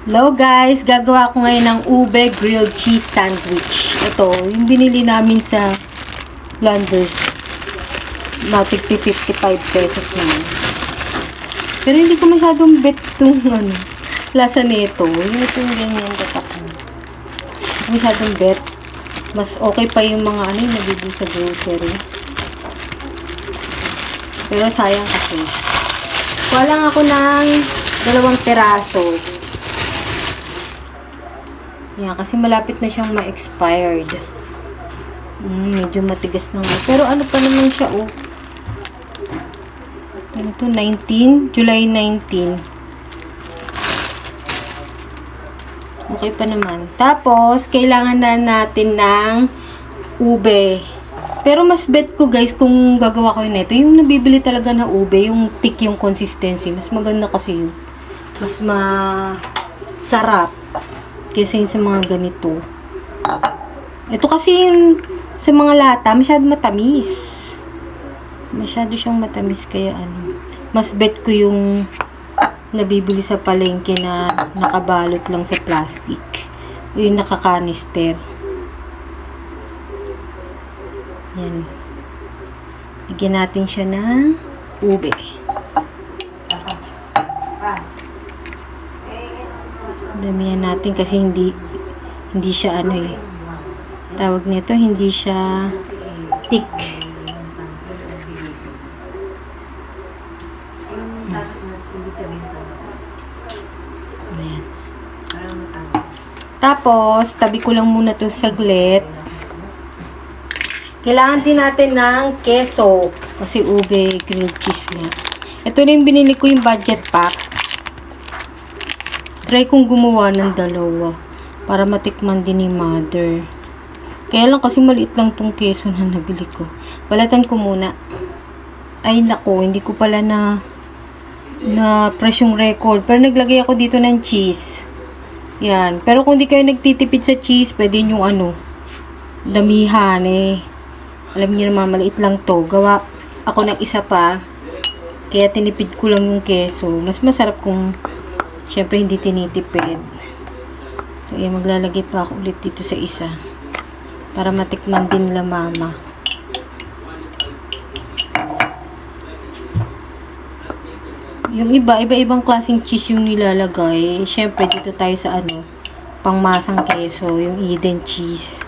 Hello guys, gagawa ko ngayon ng ube grilled cheese sandwich. Ito, yung binili namin sa Landers. Natig 55 pesos naman. Pero hindi ko masyadong bet itong lasa nito. Yung itong ganyan dapat. Hindi ko masyadong bet. Mas okay pa yung mga yung nabibili sa grocery. Pero sayang kasi. Kuha lang ako ng 2 peraso. Yan, kasi malapit na siyang ma-expired. Medyo matigas na nga. Pero ano pa naman siya, oh. Ano to? July 19. Okay pa naman. Tapos, kailangan na natin ng ube. Pero mas bet ko, guys, kung gagawa ko yun ito, yung nabibili talaga na ube, yung thick yung consistency. Mas maganda kasi yun. Mas masarap. Kasi sa mga ganito. Ito kasi yung sa mga lata, masyado matamis. Masyado siyang matamis. Kaya mas bet ko yung nabibili sa palengke na nakabalot lang sa plastic. O yung nakakanister. Yan. Lagyan natin siya ng ube. Damihan natin kasi hindi siya tawag nito, hindi siya thick. Ayan. Tapos, tabi ko lang muna to saglit. Kailangan din natin ng keso kasi ube grilled cheese nga. Ito na yung binili ko, yung budget pack. Try kong gumawa ng 2 para matikman din ni mother. Kaya lang kasi maliit lang tong keso na nabili ko. Balatan ko muna. Ay nako, hindi ko pala na press yung record. Pero naglagay ako dito ng cheese. Yan. Pero kung di kayo nagtitipid sa cheese, pwede yung damihan Alam niyo naman, maliit lang to. Gawa ako ng isa pa. Kaya tinipid ko lang yung keso. Mas masarap kung syempre hindi tinitipid. So, ayan, maglalagay pa ako ulit dito sa isa. Para matikman din nila mama. Yung iba-ibang klaseng cheese yung nilalagay. Syempre, dito tayo sa pangmasang keso. Yung Eden cheese.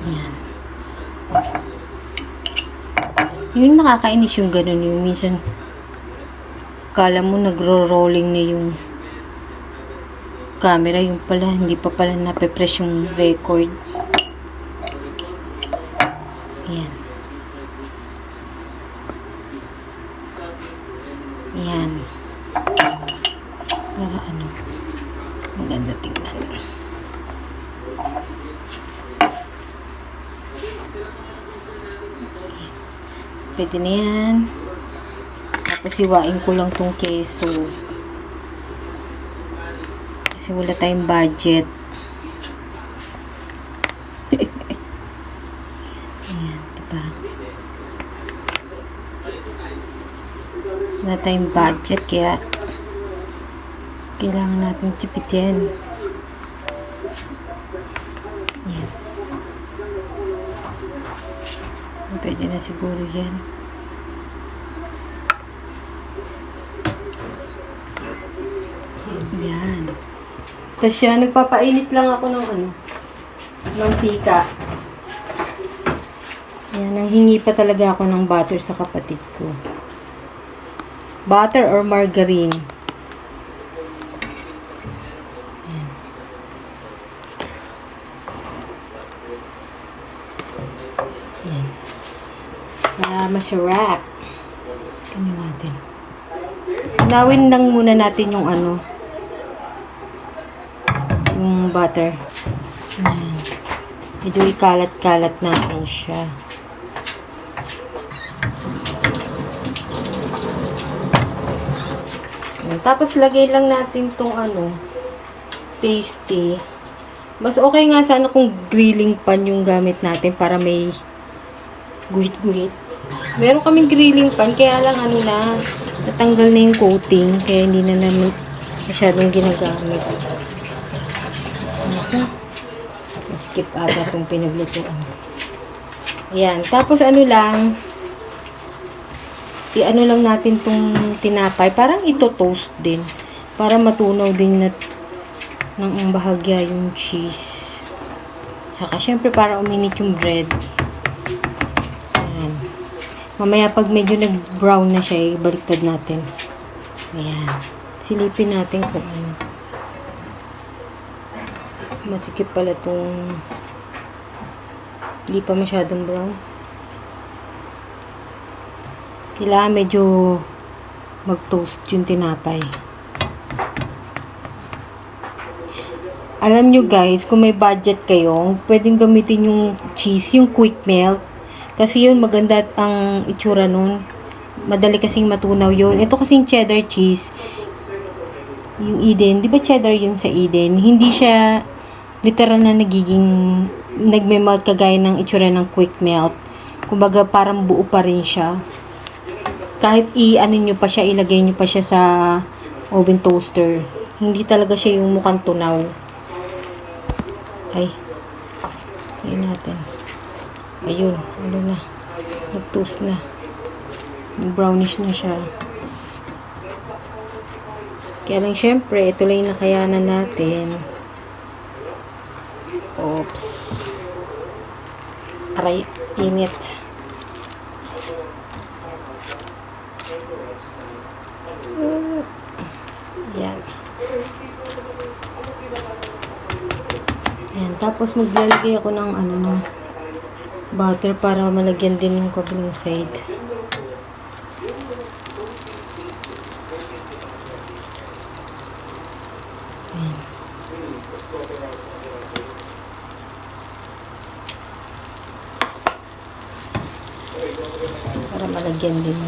Ayan. Yung nakakainis yung ganun. Yung minsan kala mo nagro-rolling na yung camera, yung pala hindi pa pala nape-press yung record. Ayan. Ayan. Para maganda tingnan. Pwede na yan. Tapos iwain ko lang tong keso. Kasi wala tayong budget. Ayan, diba? Wala tayong budget, kaya kailangan natin tipid yan. Ayan. Pwede na siguro yan. Yan. Kasi nagpapainit lang ako ng mantika. Yan, nanghingi pa talaga ako ng butter sa kapatid ko. Butter or margarine. Yan. Yan. Para masarap. Kami natin. Nawin lang muna natin yung yung butter. Ayan. Medyo ikalat-kalat natin siya. Ayan. Tapos lagay lang natin tong tasty. Mas okay nga sana kung grilling pan yung gamit natin para may guhit-guhit. Meron kaming grilling pan, kaya lang natanggal na yung coating, kaya hindi na namin masyadong ginagamit. Skip ata itong pinaglutuan. Ayan. Tapos ano lang, i-ano lang natin tong tinapay. Parang ito toast din. Para matunaw din ng bahagya yung cheese. Saka syempre para uminit yung bread. Ayan. Mamaya pag medyo nag-brown na siya, ibaliktad natin. Ayan. Silipin natin kung ano. Masikip pala itong hindi pa masyadong brown. Kailangan medyo mag-toast yung tinapay. Alam nyo guys, kung may budget kayo, pwedeng gamitin yung cheese, yung quick melt. Kasi yun, maganda ang itsura nun. Madali kasing matunaw yun. Ito kasing cheddar cheese, yung Eden, di ba cheddar yun sa Eden? Hindi siya literal na nagme-melt kagaya ng itsura ng quick melt. Kumbaga parang buo pa rin siya. Kahit i-ano nyo pa siya, ilagay nyo pa siya sa oven toaster. Hindi talaga siya yung mukhang tunaw. Ay. Ayun natin. Ayun. Ano na. Nag-toast na. Brownish na siya. Kaya lang syempre, ito lang yung nakayanan natin. Oops. Aray, init. Yan. Yan. Tapos maglalagay ako ng ng butter para malagyan din yung kabilang side. Yan. Para malagyan din.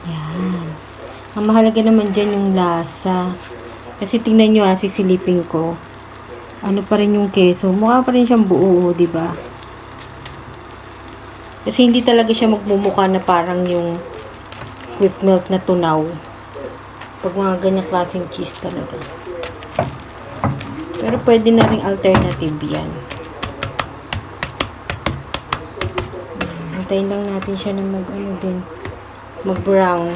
Yan. Ang mahalaga naman dyan yung lasa. Kasi tingnan nyo sisilipin ko. Ano pa rin yung keso. Mukha pa rin siyang buo, di ba? Kasi hindi talaga siya magmumukha na parang yung quick melt na tunaw. Pag mga ganyang klaseng cheese talaga. Pero pwede na rin alternative yan. Antayin lang natin siya na mag-brown.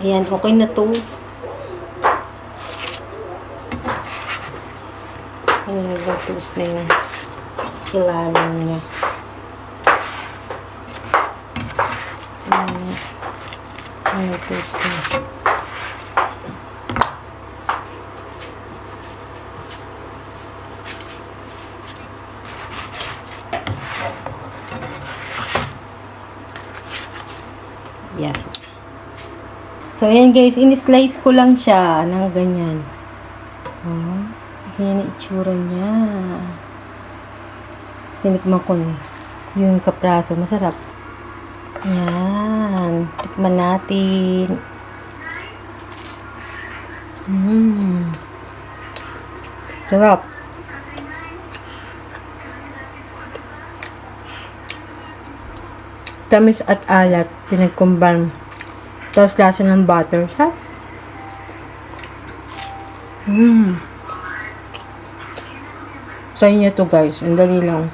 Ayan, okay na to. Ayun, nag-toast na yung ilalim niya. Ayan, nag-toast na. Yan. So, ayan guys, in-slice ko lang siya ng ganyan. Oh, ganyan ang itsura niya. Tinikman ko yung kapraso. Masarap. Ayan. Tikman natin. Sarap. Tamis at alat. Pinagkumbang. Tapos lasa ng butter. Ha? Try nyo to guys. Ang dali lang.